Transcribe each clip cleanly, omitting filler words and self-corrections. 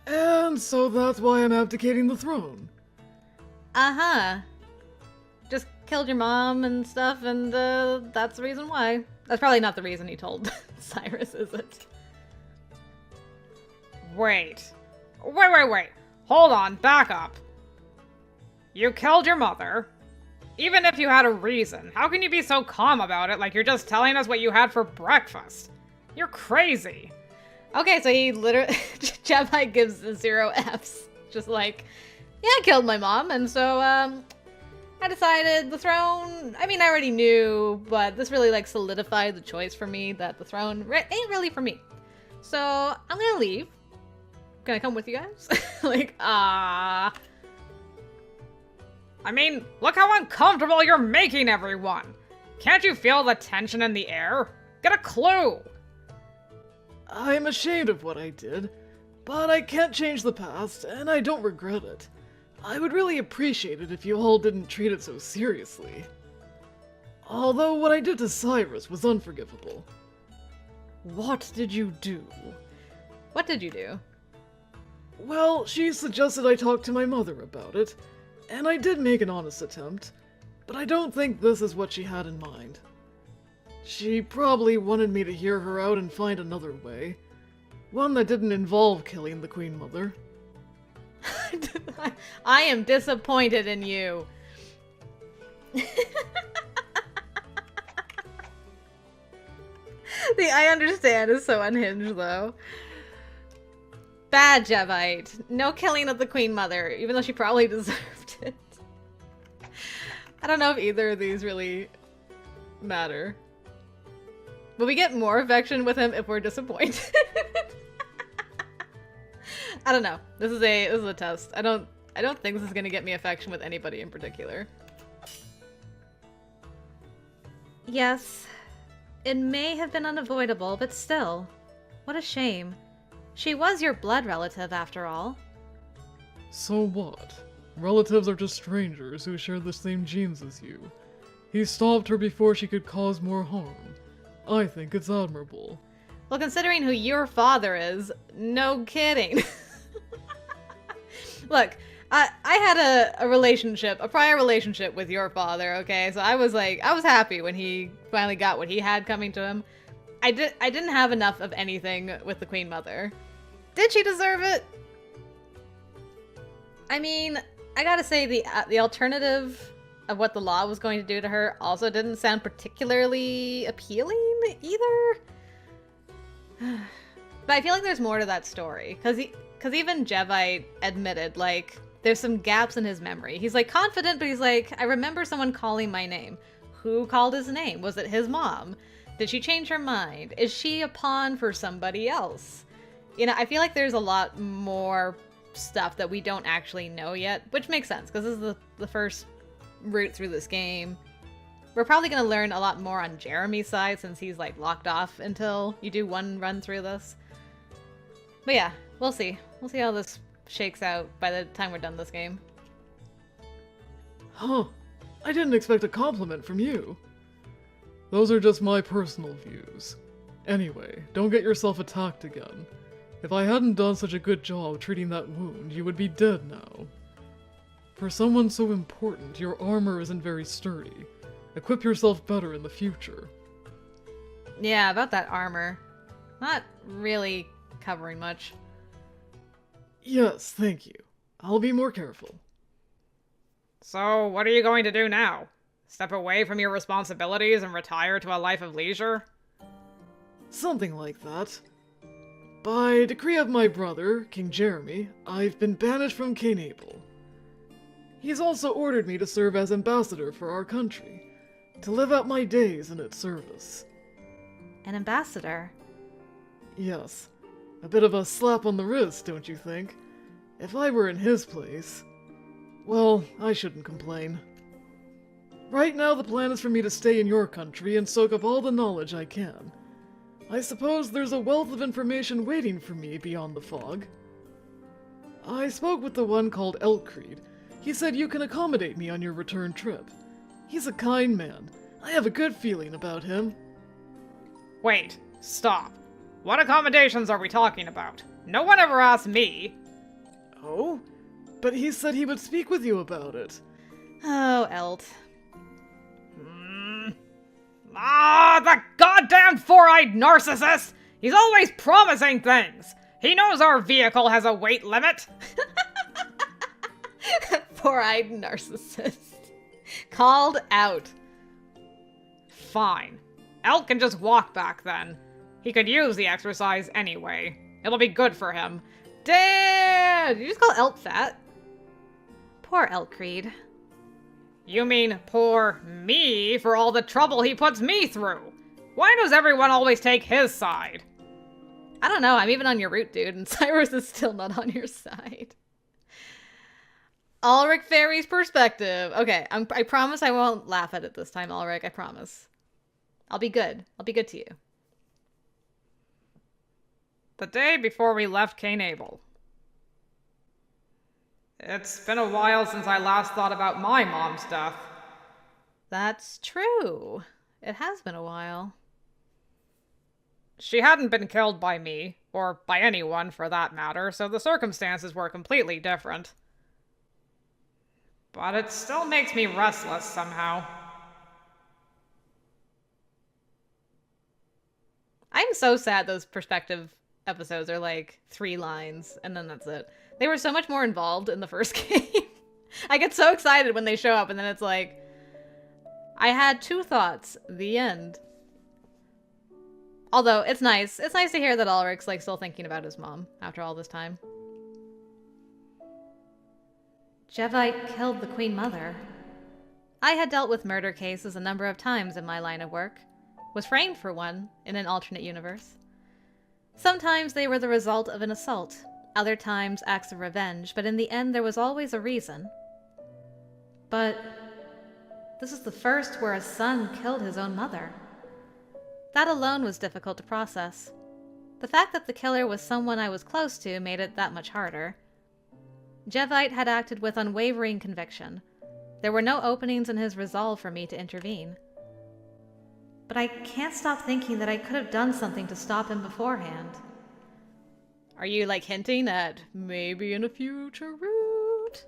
And so that's why I'm abdicating the throne. Uh-huh. Just killed your mom and stuff, and that's the reason why. That's probably not the reason he told Cyrus, is it? Wait. Wait. Hold on, back up. You killed your mother. Even if you had a reason, how can you be so calm about it like you're just telling us what you had for breakfast? You're crazy. Okay, so he literally... Jevite gives 0 Fs. Just like, yeah, I killed my mom, and so, I decided the throne... I mean, I already knew, but this really, like, solidified the choice for me that the throne ain't really for me. So, I'm gonna leave. Can I come with you guys? Like, I mean, look how uncomfortable you're making everyone. Can't you feel the tension in the air? Get a clue. I'm ashamed of what I did, but I can't change the past, and I don't regret it. I would really appreciate it if you all didn't treat it so seriously. Although what I did to Cyrus was unforgivable. What did you do? what did you do? Well, she suggested I talk to my mother about it, and I did make an honest attempt, but I don't think this is what she had in mind. She probably wanted me to hear her out and find another way. One that didn't involve killing the Queen Mother. I am disappointed in you. The I understand is so unhinged, though. Bad Jevite. No killing of the Queen Mother, even though she probably deserved it. I don't know if either of these really matter. Will we get more affection with him if we're disappointed? I don't know. This is a test. I don't think this is gonna get me affection with anybody in particular. Yes, it may have been unavoidable, but still, what a shame. She was your blood relative, after all. So what? Relatives are just strangers who share the same genes as you. He stopped her before she could cause more harm. I think it's admirable. Well, considering who your father is, no kidding. Look, I had a relationship, a prior relationship with your father, okay? So I was happy when he finally got what he had coming to him. I didn't have enough of anything with the Queen Mother. Did she deserve it? I mean, I gotta say the alternative of what the law was going to do to her also didn't sound particularly appealing either. But I feel like there's more to that story, because even Jevite admitted, like, there's some gaps in his memory. He's, like, confident, but he's like, I remember someone calling my name. Who called his name? Was it his mom? Did she change her mind? Is she a pawn for somebody else? You know, I feel like there's a lot more stuff that we don't actually know yet, which makes sense, because this is the first route through this game. We're probably going to learn a lot more on Jereme's side, since he's, like, locked off until you do one run through this. But yeah, we'll see. We'll see how this shakes out by the time we're done this game. Huh. I didn't expect a compliment from you. Those are just my personal views. Anyway, don't get yourself attacked again. If I hadn't done such a good job treating that wound, you would be dead now. For someone so important, your armor isn't very sturdy. Equip yourself better in the future. Yeah, about that armor. Not really covering much. Yes, thank you. I'll be more careful. So, what are you going to do now? Step away from your responsibilities and retire to a life of leisure? Something like that. By decree of my brother, King Jereme, I've been banished from Cainabel. He's also ordered me to serve as ambassador for our country, to live out my days in its service. An ambassador? Yes. A bit of a slap on the wrist, don't you think? If I were in his place... well, I shouldn't complain. Right now the plan is for me to stay in your country and soak up all the knowledge I can. I suppose there's a wealth of information waiting for me beyond the fog. I spoke with the one called Eltcreed. He said you can accommodate me on your return trip. He's a kind man. I have a good feeling about him. Wait, stop. What accommodations are we talking about? No one ever asked me. Oh? But he said he would speak with you about it. Oh, Elt. The goddamn four-eyed narcissist! He's always promising things! He knows our vehicle has a weight limit! Four-eyed narcissist. Called out. Fine. Elt can just walk back then. He could use the exercise anyway. It'll be good for him. Damn! Did you just call Elt fat? Poor Eltcreed. You mean poor me for all the trouble he puts me through? Why does everyone always take his side? I don't know, I'm even on your route, dude, and Cyrus is still not on your side. Ulrik Fairy's perspective. Okay, I promise I won't laugh at it this time, Ulrik, I promise. I'll be good. I'll be good to you. The day before we left Cainabel. It's been a while since I last thought about my mom's death. That's true. It has been a while. She hadn't been killed by me, or by anyone for that matter, so the circumstances were completely different. But it still makes me restless somehow. I'm so sad those perspective episodes are like 3 lines, and then that's it. They were so much more involved in the first game. I get so excited when they show up, and then it's like, I had 2 thoughts. The end. Although, it's nice. It's nice to hear that Ulrik's like still thinking about his mom after all this time. Jevite killed the Queen Mother. I had dealt with murder cases a number of times in my line of work. Was framed for one in an alternate universe. Sometimes they were the result of an assault, other times acts of revenge, but in the end there was always a reason. But this is the first where a son killed his own mother. That alone was difficult to process. The fact that the killer was someone I was close to made it that much harder. Jevite had acted with unwavering conviction. There were no openings in his resolve for me to intervene. But I can't stop thinking that I could have done something to stop him beforehand. Are you, like, hinting at maybe in a future route?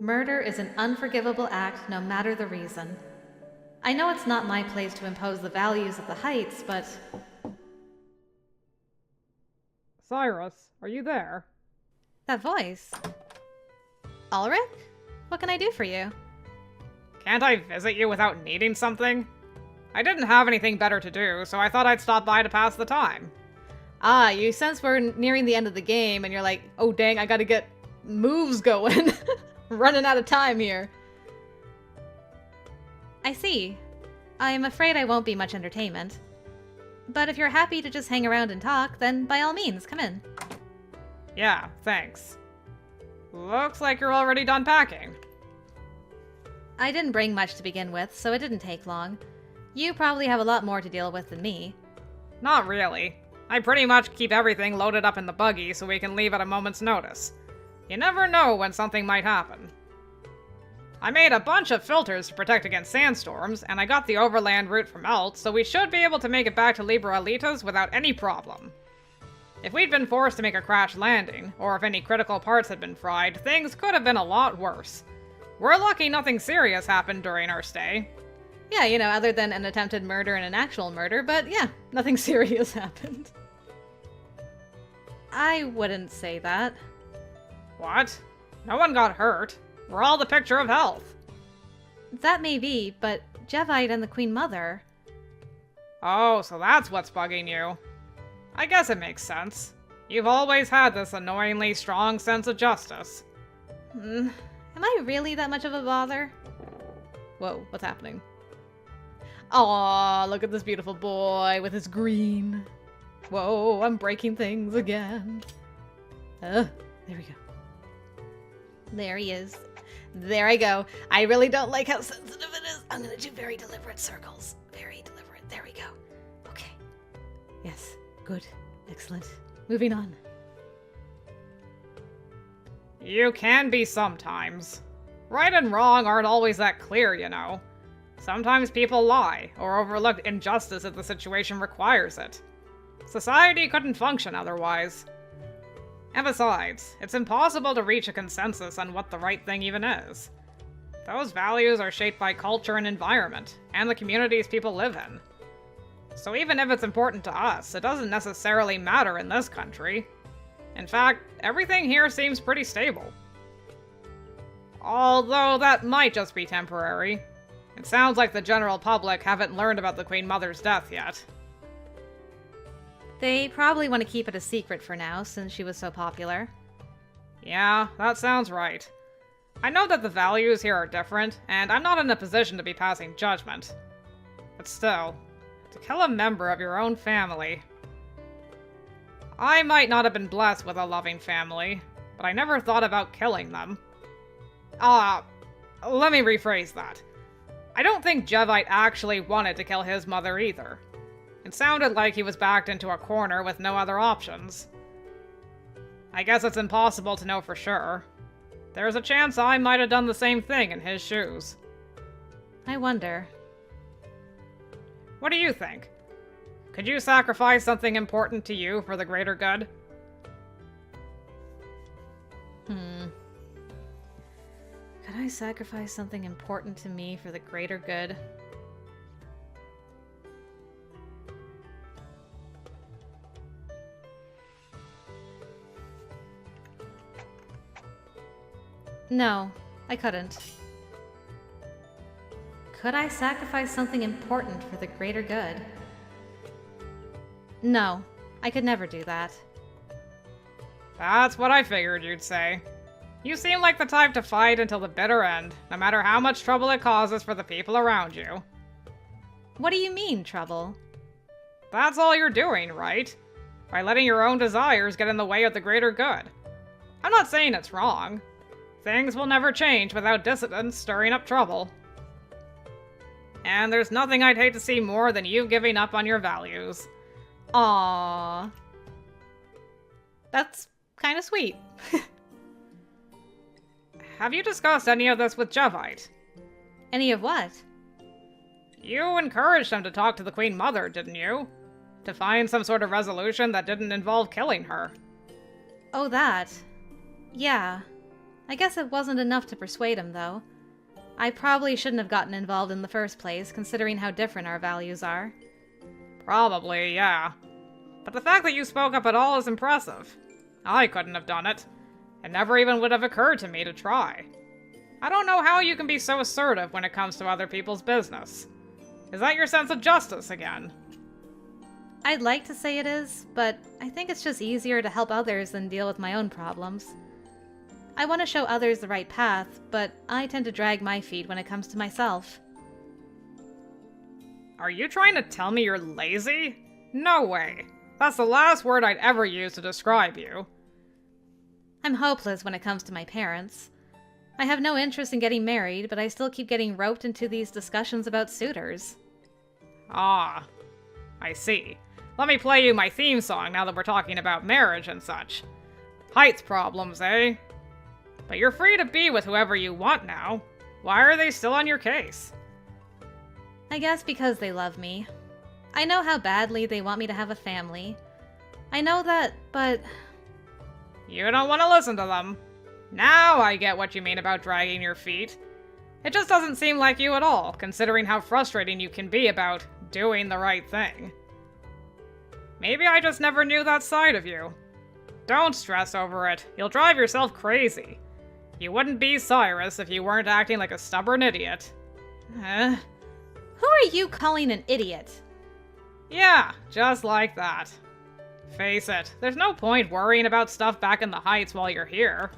Murder is an unforgivable act, no matter the reason. I know it's not my place to impose the values of the Heights, but... Cyrus, are you there? That voice. Ulrik? What can I do for you? Can't I visit you without needing something? I didn't have anything better to do, so I thought I'd stop by to pass the time. Ah, you sense we're nearing the end of the game, and you're like, oh dang, I gotta get moves going. Running out of time here. I see. I'm afraid I won't be much entertainment. But if you're happy to just hang around and talk, then by all means, come in. Yeah, thanks. Looks like you're already done packing. I didn't bring much to begin with, so it didn't take long. You probably have a lot more to deal with than me. Not really. I pretty much keep everything loaded up in the buggy so we can leave at a moment's notice. You never know when something might happen. I made a bunch of filters to protect against sandstorms, and I got the overland route from Elt, so we should be able to make it back to Liberalitas without any problem. If we'd been forced to make a crash landing, or if any critical parts had been fried, things could have been a lot worse. We're lucky nothing serious happened during our stay. Yeah, you know, other than an attempted murder and an actual murder, but yeah, nothing serious happened. I wouldn't say that. What? No one got hurt. We're all the picture of health. That may be, but Jevite and the Queen Mother... Oh, so that's what's bugging you. I guess it makes sense. You've always had this annoyingly strong sense of justice. Am I really that much of a bother? Whoa, what's happening? Aw, look at this beautiful boy with his green. Whoa, I'm breaking things again. There we go. There he is. There I go. I really don't like how sensitive it is. I'm gonna do very deliberate circles. Very deliberate. There we go. Okay. Yes. Good. Excellent. Moving on. You can be sometimes. Right and wrong aren't always that clear, you know. Sometimes people lie, or overlook injustice if the situation requires it. Society couldn't function otherwise. And besides, it's impossible to reach a consensus on what the right thing even is. Those values are shaped by culture and environment, and the communities people live in. So even if it's important to us, it doesn't necessarily matter in this country. In fact, everything here seems pretty stable. Although that might just be temporary. It sounds like the general public haven't learned about the Queen Mother's death yet. They probably want to keep it a secret for now, since she was so popular. Yeah, that sounds right. I know that the values here are different, and I'm not in a position to be passing judgment. But still, to kill a member of your own family... I might not have been blessed with a loving family, but I never thought about killing them. Let me rephrase that. I don't think Jevite actually wanted to kill his mother either. It sounded like he was backed into a corner with no other options. I guess it's impossible to know for sure. There's a chance I might have done the same thing in his shoes. I wonder. What do you think? Could you sacrifice something important to you for the greater good? Could I sacrifice something important to me for the greater good? No, I couldn't. Could I sacrifice something important for the greater good? No, I could never do that. That's what I figured you'd say. You seem like the type to fight until the bitter end, no matter how much trouble it causes for the people around you. What do you mean, trouble? That's all you're doing, right? By letting your own desires get in the way of the greater good. I'm not saying it's wrong. Things will never change without dissidents stirring up trouble. And there's nothing I'd hate to see more than you giving up on your values. Aww. That's kind of sweet. Have you discussed any of this with Jevite? Any of what? You encouraged him to talk to the Queen Mother, didn't you? To find some sort of resolution that didn't involve killing her. Oh, that. Yeah. I guess it wasn't enough to persuade him, though. I probably shouldn't have gotten involved in the first place, considering how different our values are. Probably, yeah. But the fact that you spoke up at all is impressive. I couldn't have done it. It never even would have occurred to me to try. I don't know how you can be so assertive when it comes to other people's business. Is that your sense of justice again? I'd like to say it is, but I think it's just easier to help others than deal with my own problems. I want to show others the right path, but I tend to drag my feet when it comes to myself. Are you trying to tell me you're lazy? No way. That's the last word I'd ever use to describe you. I'm hopeless when it comes to my parents. I have no interest in getting married, but I still keep getting roped into these discussions about suitors. Ah, I see. Let me play you my theme song now that we're talking about marriage and such. Heights problems, eh? But you're free to be with whoever you want now. Why are they still on your case? I guess because they love me. I know how badly they want me to have a family. I know that, but... You don't want to listen to them. Now I get what you mean about dragging your feet. It just doesn't seem like you at all, considering how frustrating you can be about doing the right thing. Maybe I just never knew that side of you. Don't stress over it. You'll drive yourself crazy. You wouldn't be Cyrus if you weren't acting like a stubborn idiot. Who are you calling an idiot? Yeah, just like that. Face it, there's no point worrying about stuff back in the Heights while you're here.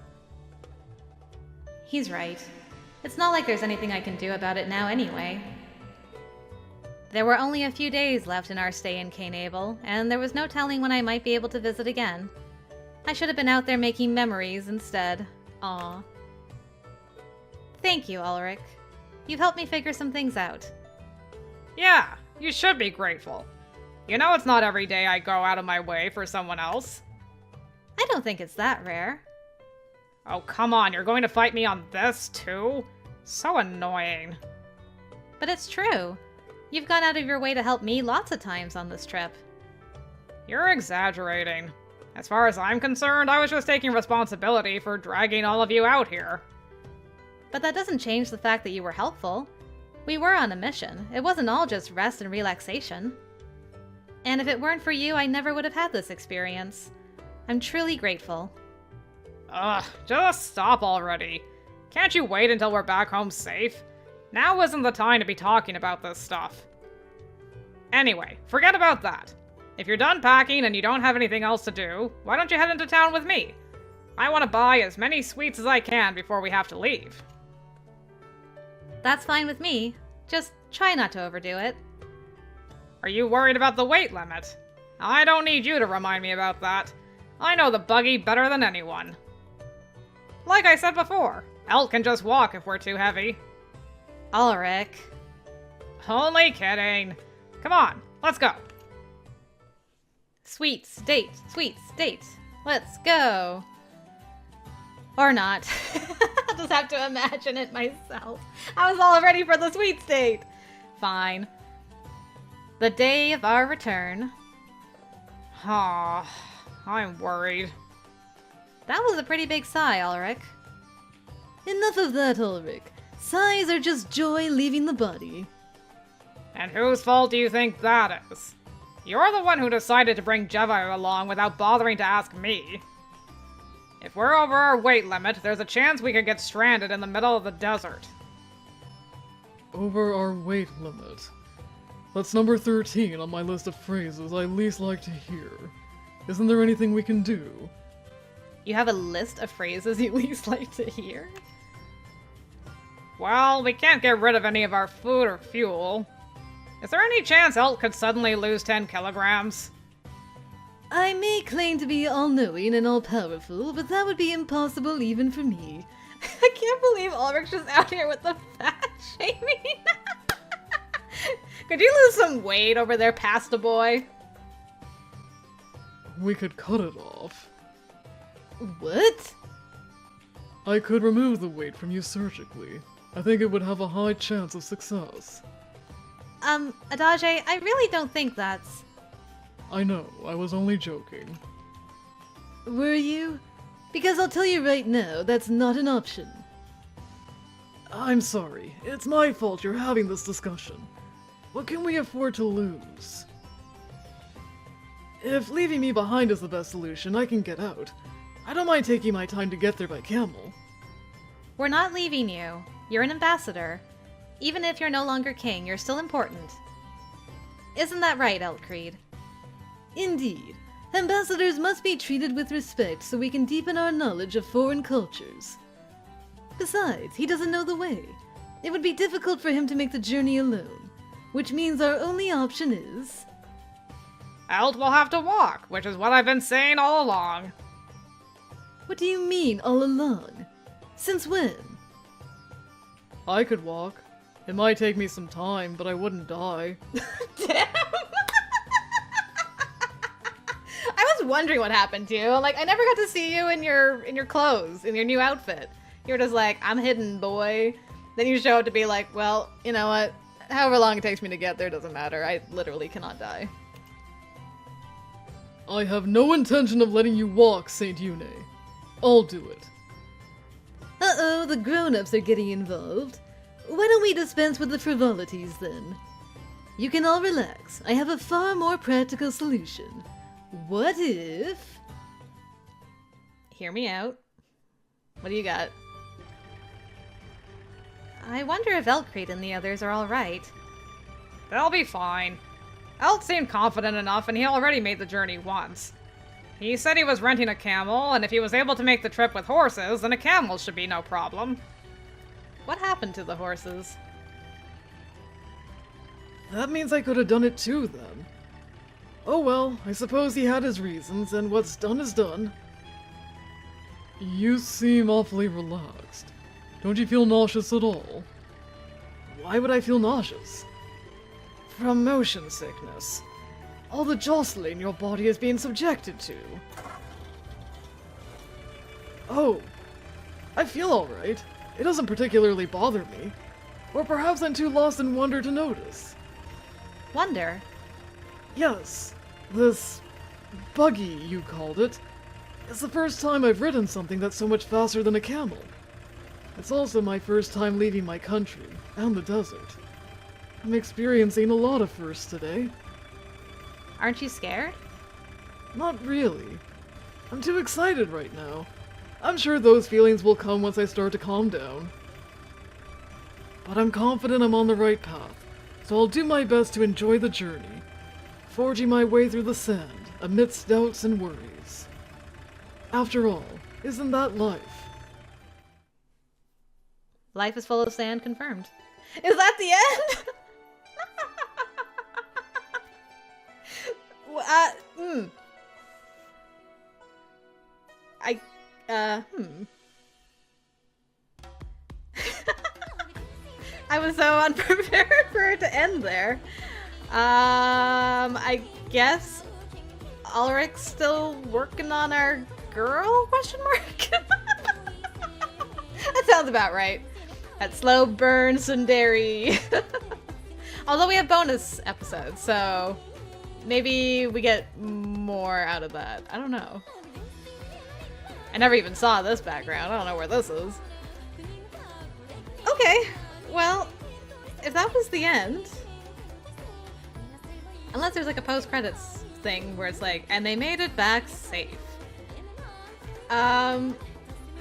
He's right. It's not like there's anything I can do about it now anyway. There were only a few days left in our stay in Cainabel, and there was no telling when I might be able to visit again. I should have been out there making memories instead. Aw. Thank you, Ulrik. You've helped me figure some things out. Yeah, you should be grateful. You know it's not every day I go out of my way for someone else. I don't think it's that rare. Oh, come on, you're going to fight me on this, too? So annoying. But it's true. You've gone out of your way to help me lots of times on this trip. You're exaggerating. As far as I'm concerned, I was just taking responsibility for dragging all of you out here. But that doesn't change the fact that you were helpful. We were on a mission. It wasn't all just rest and relaxation. And if it weren't for you, I never would have had this experience. I'm truly grateful. Ugh, just stop already. Can't you wait until we're back home safe? Now isn't the time to be talking about this stuff. Anyway, forget about that. If you're done packing and you don't have anything else to do, why don't you head into town with me? I want to buy as many sweets as I can before we have to leave. That's fine with me. Just try not to overdo it. Are you worried about the weight limit? I don't need you to remind me about that. I know the buggy better than anyone. Like I said before, Elt can just walk if we're too heavy. Ulrik. Only kidding. Come on, let's go. Sweets, date, sweets, date. Let's go. Or not. I'll just have to imagine it myself. I was all ready for the sweets date. Fine. The day of our return. Aw, I'm worried. That was a pretty big sigh, Ulrik. Enough of that, Ulrik. Sighs are just joy leaving the body. And whose fault do you think that is? You're the one who decided to bring Jevite along without bothering to ask me. If we're over our weight limit, there's a chance we could get stranded in the middle of the desert. Over our weight limit. That's number 13 on my list of phrases I least like to hear. Isn't there anything we can do? You have a list of phrases you least like to hear? Well, we can't get rid of any of our food or fuel. Is there any chance Elt could suddenly lose 10 kilograms? I may claim to be all-knowing and all-powerful, but that would be impossible even for me. I can't believe Ulrik's just out here with the fat shaming. Could you lose some weight over there, pasta boy? We could cut it off. What? I could remove the weight from you surgically. I think it would have a high chance of success. Adage, I really don't think that's... I know, I was only joking. Were you? Because I'll tell you right now, that's not an option. I'm sorry. It's my fault you're having this discussion. What can we afford to lose? If leaving me behind is the best solution, I can get out. I don't mind taking my time to get there by camel. We're not leaving you. You're an ambassador. Even if you're no longer king, you're still important. Isn't that right, Eltcreed? Indeed. Ambassadors must be treated with respect so we can deepen our knowledge of foreign cultures. Besides, he doesn't know the way. It would be difficult for him to make the journey alone, which means our only option is... Elt will have to walk, which is what I've been saying all along. What do you mean, all along? Since when? I could walk. It might take me some time, but I wouldn't die. Damn! I was wondering what happened to you. Like, I never got to see you in your clothes, in your new outfit. You were just like, I'm hidden, boy. Then you show up to be like, well, you know what? However long it takes me to get there doesn't matter. I literally cannot die. I have no intention of letting you walk, Saint Yune. I'll do it. Uh-oh, the grown-ups are getting involved. Why don't we dispense with the frivolities, then? You can all relax. I have a far more practical solution. What if... Hear me out. What do you got? I wonder if Eltcreed and the others are alright. They'll be fine. Elt seemed confident enough, and he already made the journey once. He said he was renting a camel, and if he was able to make the trip with horses, then a camel should be no problem. What happened to the horses? That means I could have done it too, then. Oh well, I suppose he had his reasons, and what's done is done. You seem awfully relaxed. Don't you feel nauseous at all? Why would I feel nauseous? From motion sickness. All the jostling your body is being subjected to. Oh, I feel alright. It doesn't particularly bother me. Or perhaps I'm too lost in wonder to notice. Wonder. Yes, this buggy, you called it. It's the first time I've ridden something that's so much faster than a camel. It's also my first time leaving my country, and the desert. I'm experiencing a lot of firsts today. Aren't you scared? Not really. I'm too excited right now. I'm sure those feelings will come once I start to calm down. But I'm confident I'm on the right path, so I'll do my best to enjoy the journey, forging my way through the sand amidst doubts and worries. After all, isn't that life? Life is full of sand, confirmed. Is that the end? I was so unprepared for it to end there. I guess Ulrik's still working on our girl? Question mark? That sounds about right. That slow burn tsundere. Although we have bonus episodes, so maybe we get more out of that. I don't know. I never even saw this background. I don't know where this is. Okay, well, if that was the end, unless there's like a post-credits thing where it's like, and they made it back safe.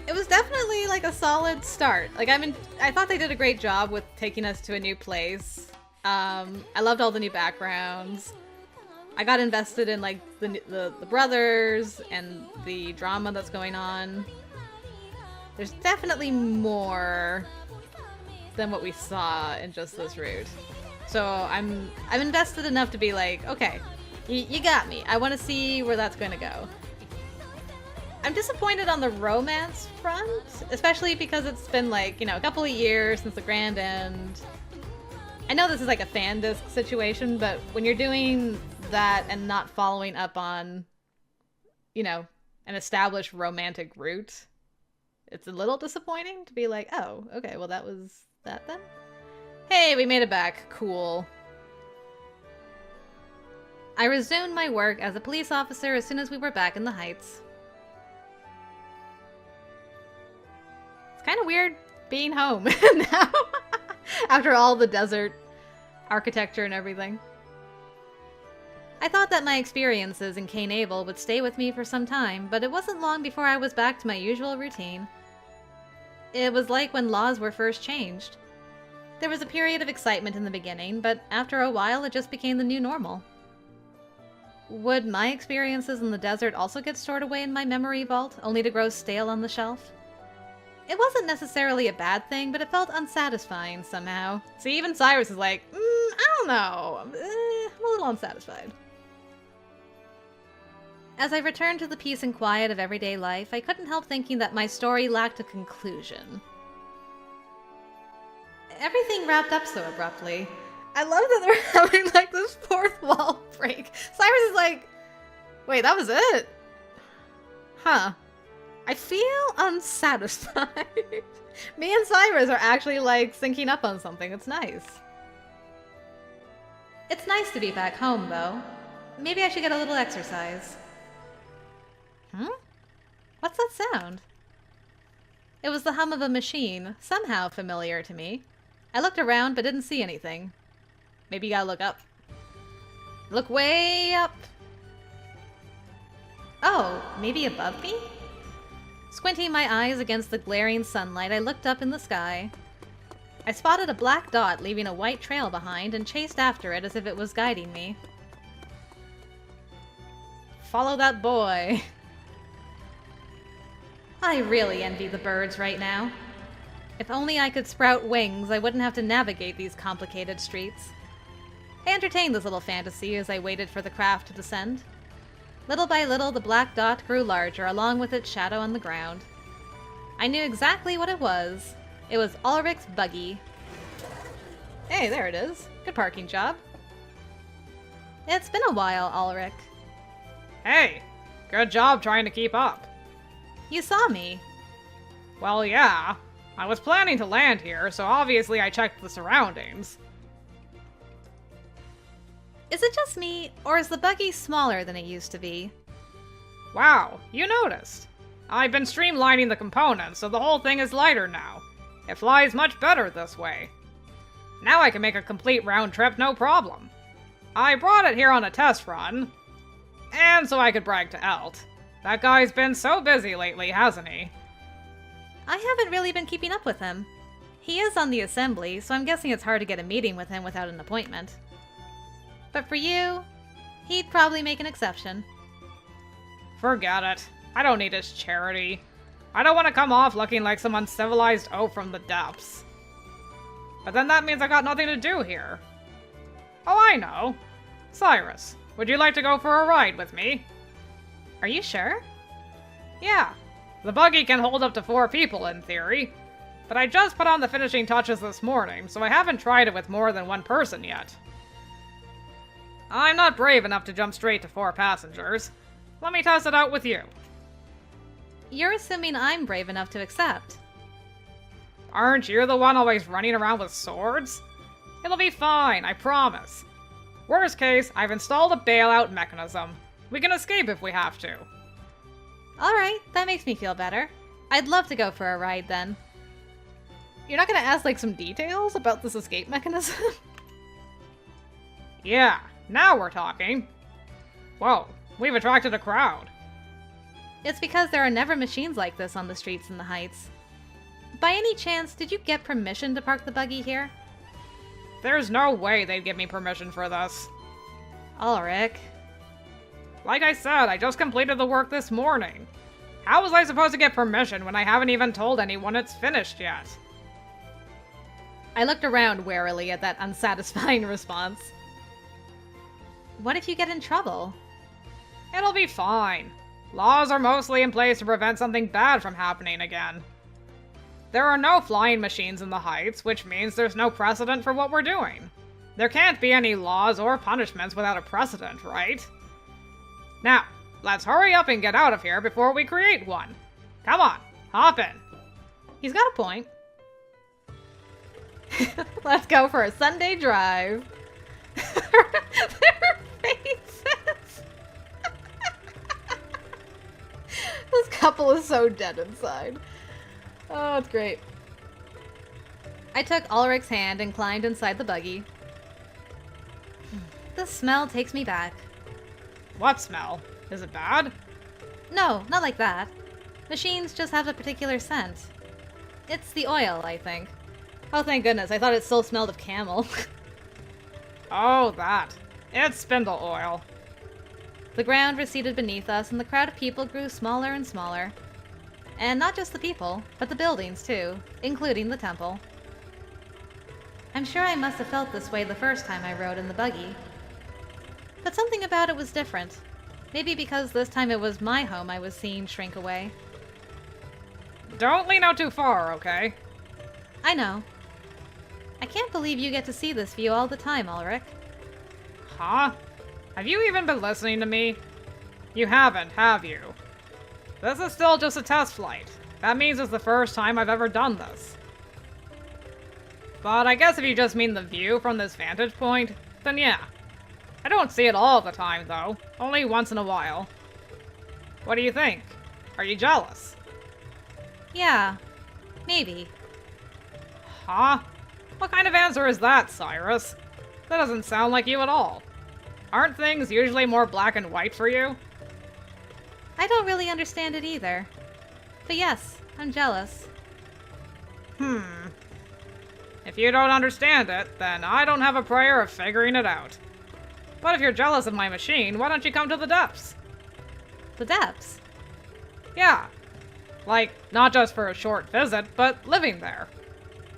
It was definitely like a solid start. Like, I thought they did a great job with taking us to a new place. I loved all the new backgrounds. I got invested in like the brothers and the drama that's going on. There's definitely more than what we saw in just this route. So I'm invested enough to be like, okay, you got me. I want to see where that's going to go. I'm disappointed on the romance front, especially because it's been like, you know, a couple of years since the grand end. I know this is like a fan disc situation, but when you're doing that and not following up on, you know, an established romantic route, it's a little disappointing to be like, oh, okay, well that was that then? Hey, we made it back. Cool. I resumed my work as a police officer as soon as we were back in the Heights. It's kind of weird being home now, after all the desert architecture and everything. I thought that my experiences in Cainabel would stay with me for some time, but it wasn't long before I was back to my usual routine. It was like when laws were first changed. There was a period of excitement in the beginning, but after a while it just became the new normal. Would my experiences in the desert also get stored away in my memory vault, only to grow stale on the shelf? It wasn't necessarily a bad thing, but it felt unsatisfying somehow. See, even Cyrus is like, I don't know. I'm a little unsatisfied. As I returned to the peace and quiet of everyday life, I couldn't help thinking that my story lacked a conclusion. Everything wrapped up so abruptly. I love that they're having like this fourth wall break. Cyrus is like, wait, that was it? Huh. I feel unsatisfied. Me and Cyrus are actually like syncing up on something. It's nice. It's nice to be back home though. Maybe I should get a little exercise. What's that sound? It was the hum of a machine, somehow familiar to me. I looked around but didn't see anything. Maybe you gotta look up. Look way up. Oh, maybe above me? Squinting my eyes against the glaring sunlight, I looked up in the sky. I spotted a black dot leaving a white trail behind and chased after it as if it was guiding me. Follow that boy. I really envy the birds right now. If only I could sprout wings, I wouldn't have to navigate these complicated streets. I entertained this little fantasy as I waited for the craft to descend. Little by little, the black dot grew larger, along with its shadow on the ground. I knew exactly what it was. It was Ulrik's buggy. Hey, there it is. Good parking job. It's been a while, Ulrik. Hey, good job trying to keep up. You saw me. Well, yeah. I was planning to land here, so obviously I checked the surroundings. Is it just me, or is the buggy smaller than it used to be? Wow, you noticed. I've been streamlining the components, so the whole thing is lighter now. It flies much better this way. Now I can make a complete round trip no problem. I brought it here on a test run, and so I could brag to Elt. That guy's been so busy lately, hasn't he? I haven't really been keeping up with him. He is on the assembly, so I'm guessing it's hard to get a meeting with him without an appointment. But for you, he'd probably make an exception. Forget it. I don't need his charity. I don't want to come off looking like some uncivilized oaf from the depths. But then that means I got nothing to do here. Oh, I know. Cyrus, would you like to go for a ride with me? Are you sure? Yeah. The buggy can hold up to 4 people in theory. But I just put on the finishing touches this morning, so I haven't tried it with more than 1 person yet. I'm not brave enough to jump straight to 4 passengers. Let me test it out with you. You're assuming I'm brave enough to accept. Aren't you the one always running around with swords? It'll be fine, I promise. Worst case, I've installed a bailout mechanism. We can escape if we have to. Alright, that makes me feel better. I'd love to go for a ride then. You're not gonna ask like some details about this escape mechanism? Yeah, now we're talking. Whoa, we've attracted a crowd. It's because there are never machines like this on the streets in the Heights. By any chance, did you get permission to park the buggy here? There's no way they'd give me permission for this. Ulrik. Like I said, I just completed the work this morning. How was I supposed to get permission when I haven't even told anyone it's finished yet? I looked around warily at that unsatisfying response. What if you get in trouble? It'll be fine. Laws are mostly in place to prevent something bad from happening again. There are no flying machines in the Heights, which means there's no precedent for what we're doing. There can't be any laws or punishments without a precedent, right? Now, let's hurry up and get out of here before we create one. Come on, hop in. He's got a point. Let's go for a Sunday drive. Their faces. This couple is so dead inside. Oh, it's great. I took Ulrik's hand and climbed inside the buggy. The smell takes me back. What smell? Is it bad? No, not like that. Machines just have a particular scent. It's the oil, I think. Oh, thank goodness. I thought it still smelled of camel. Oh, that. It's spindle oil. The ground receded beneath us, and the crowd of people grew smaller and smaller. And not just the people, but the buildings, too, including the temple. I'm sure I must have felt this way the first time I rode in the buggy. But something about it was different. Maybe because this time it was my home I was seeing shrink away. Don't lean out too far, okay? I know. I can't believe you get to see this view all the time, Ulrik. Huh? Have you even been listening to me? You haven't, have you? This is still just a test flight. That means it's the first time I've ever done this. But I guess if you just mean the view from this vantage point, then yeah. I don't see it all the time, though. Only once in a while. What do you think? Are you jealous? Yeah, maybe. Huh? What kind of answer is that, Cyrus? That doesn't sound like you at all. Aren't things usually more black and white for you? I don't really understand it either. But yes, I'm jealous. If you don't understand it, then I don't have a prayer of figuring it out. But if you're jealous of my machine, why don't you come to the depths? The depths? Yeah. Like, not just for a short visit, but living there.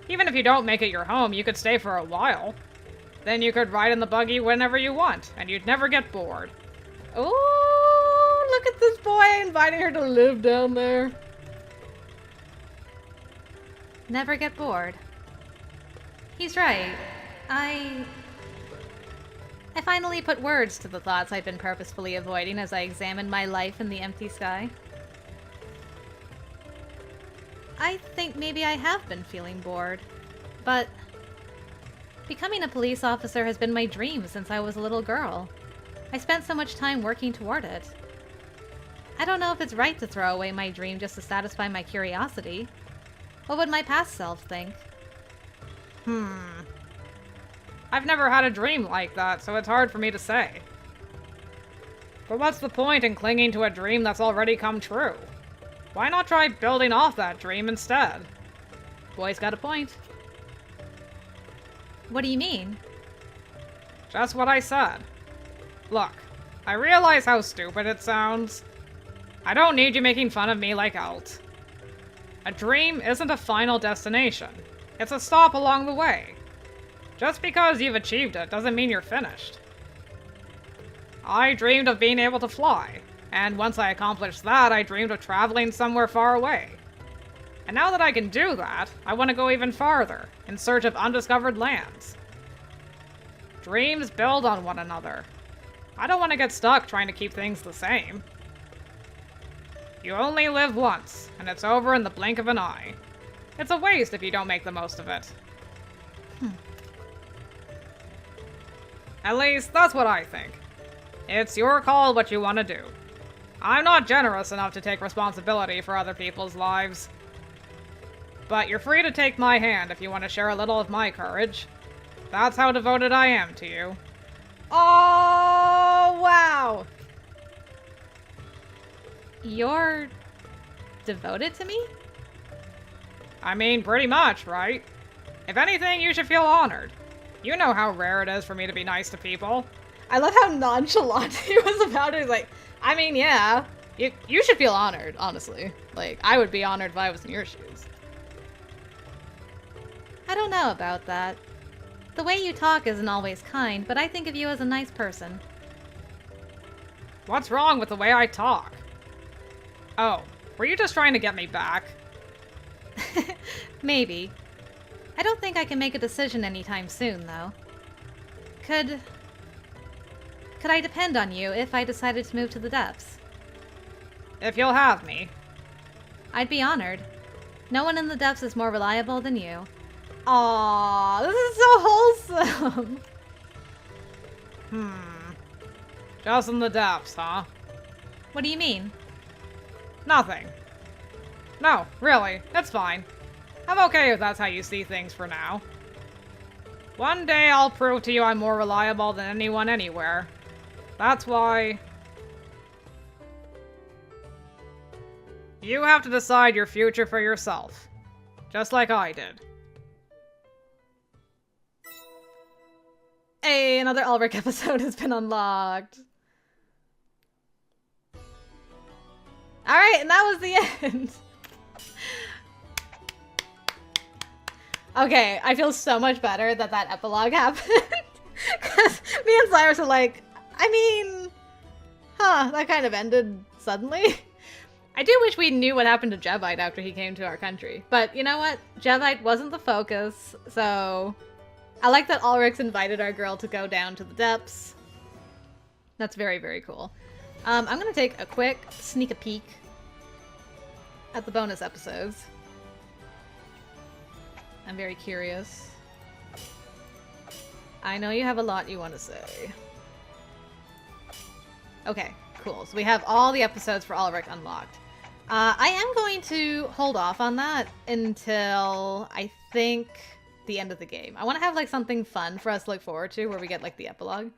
Even if you don't make it your home, you could stay for a while. Then you could ride in the buggy whenever you want, and you'd never get bored. Oh, look at this boy inviting her to live down there. Never get bored. He's right. I finally put words to the thoughts I'd been purposefully avoiding as I examined my life in the empty sky. I think maybe I have been feeling bored, but becoming a police officer has been my dream since I was a little girl. I spent so much time working toward it. I don't know if it's right to throw away my dream just to satisfy my curiosity. What would my past self think? I've never had a dream like that, so it's hard for me to say. But what's the point in clinging to a dream that's already come true? Why not try building off that dream instead? Boy's got a point. What do you mean? Just what I said. Look, I realize how stupid it sounds. I don't need you making fun of me like Elt. A dream isn't a final destination. It's a stop along the way. Just because you've achieved it doesn't mean you're finished. I dreamed of being able to fly, and once I accomplished that, I dreamed of traveling somewhere far away. And now that I can do that, I want to go even farther, in search of undiscovered lands. Dreams build on one another. I don't want to get stuck trying to keep things the same. You only live once, and it's over in the blink of an eye. It's a waste if you don't make the most of it. At least, that's what I think. It's your call what you want to do. I'm not generous enough to take responsibility for other people's lives. But you're free to take my hand if you want to share a little of my courage. That's how devoted I am to you. Oh, wow! You're devoted to me? I mean, pretty much, right? If anything, you should feel honored. You know how rare it is for me to be nice to people. I love how nonchalant he was about it. He's like, I mean, yeah. You should feel honored, honestly. Like, I would be honored if I was in your shoes. I don't know about that. The way you talk isn't always kind, but I think of you as a nice person. What's wrong with the way I talk? Oh, were you just trying to get me back? Maybe. I don't think I can make a decision anytime soon, though. Could I depend on you if I decided to move to the depths? If you'll have me. I'd be honored. No one in the depths is more reliable than you. Aww, this is so wholesome. Just in the depths, huh? What do you mean? Nothing. No, really, it's fine. I'm okay if that's how you see things for now. One day I'll prove to you I'm more reliable than anyone anywhere. That's why... you have to decide your future for yourself. Just like I did. Hey, another Ulrik episode has been unlocked. Alright, and that was the end. Okay, I feel so much better that that epilogue happened. Because me and Cyrus are like, I mean, that kind of ended suddenly. I do wish we knew what happened to Jevite after he came to our country. But you know what? Jevite wasn't the focus, so... I like that Ulrik's invited our girl to go down to the depths. That's very, very cool. I'm gonna take a quick sneak a peek at the bonus episodes. I'm very curious. I know you have a lot you want to say. Okay, cool. So we have all the episodes for Ulrik unlocked. I am going to hold off on that until I think the end of the game. I want to have like something fun for us to look forward to where we get like the epilogue.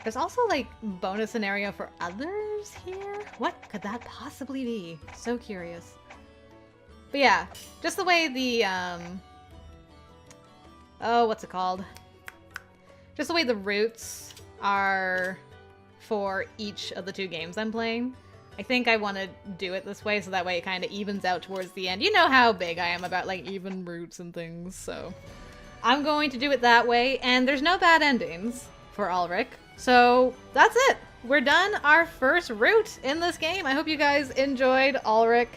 There's also like bonus scenario for others here. What could that possibly be? So curious. But yeah, just the way the oh, what's it called? Just the way the routes are for each of the two games I'm playing. I think I want to do it this way so that way it kind of evens out towards the end. You know how big I am about like even routes and things, so I'm going to do it that way. And there's no bad endings for Ulrik, so that's it. We're done our first route in this game. I hope you guys enjoyed Ulrik.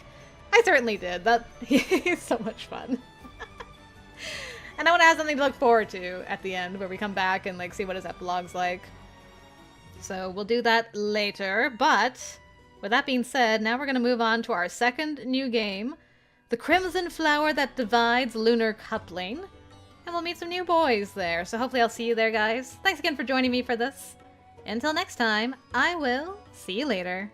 I certainly did. He's so much fun. And I want to have something to look forward to at the end where we come back and like see what his epilogue's like. So we'll do that later, but with that being said, now we're going to move on to our second new game, The Crimson Flower That Divides Lunar Coupling, and we'll meet some new boys there, so hopefully I'll see you there, guys. Thanks again for joining me for this, Until next time, I will see you later.